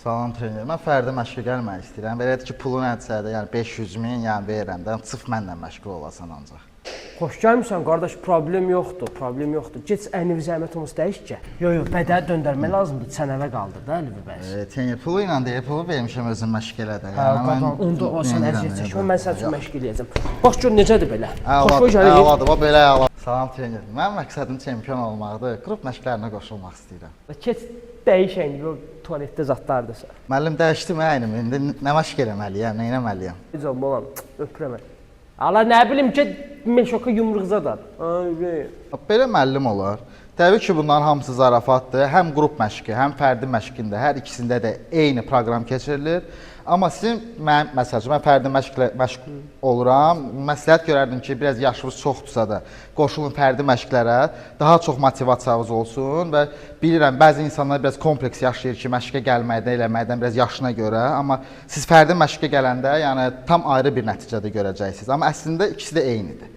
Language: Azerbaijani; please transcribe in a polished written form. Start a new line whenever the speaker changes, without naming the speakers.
Salam trener. Mən fərdi məşqə gəlmək istəyirəm. Belədir ki, pulun ədsədə, yəni 500 min, yəni verirəm də, sıf mənlə məşğul olasan ancaq.
Xoş gəlmişsən qardaş, problem yoxdur, problem yoxdur. Get əynivi zəhmət olmasa dəyiş ki. Yox, bədəni döndərmək lazımdır, sənəvə qaldır da Əlivi bəs.
Trener, pulu ilə deyə pulu vermişəm özüm məşq elədə.
Hə, qadan, onda o sən əziyyət çəkmə, mən sənin üçün məşq eləyəcəm. Bax gör necədir belə. Xoş gəldin.
Əladır, bax belə əla. Salam trener. Mənim məqsədim çempion olmaqdır. Qrup məşqlərinə qoşulmaq istəyirəm.
Keç dəyiş əynivi, o tualetdə zadlardırsa.
Müəllim dəyişdim əynimi. İndi nə məşq eləməliyəm, nə etməliyəm?
Necəm olam, öpürəm. Ala nə bilim ki, meşoka yumruğuza da.
Belə müəllim olar. Təbii ki, bunların hamısı zarafatdır. Həm qrup məşqi, həm fərdi məşqində, hər ikisində də eyni proqram keçirilir. Amma sizin, məsələn, mən fərdi məşq oluram. Məsləhət görərdim ki, biraz yaşınız çoxdursa da qoşulun fərdi məşqlərə, daha çox motivasiyanız olsun və bilirəm, bəzi insanlar biraz kompleks yaşayır ki, məşqə gəlməkdən, eləməkdən biraz yaşına görə. Amma siz fərdi məşqə gələndə, yəni tam ayrı bir nəticədə görəcəksiniz. Amma əslində ikisi də eynidir.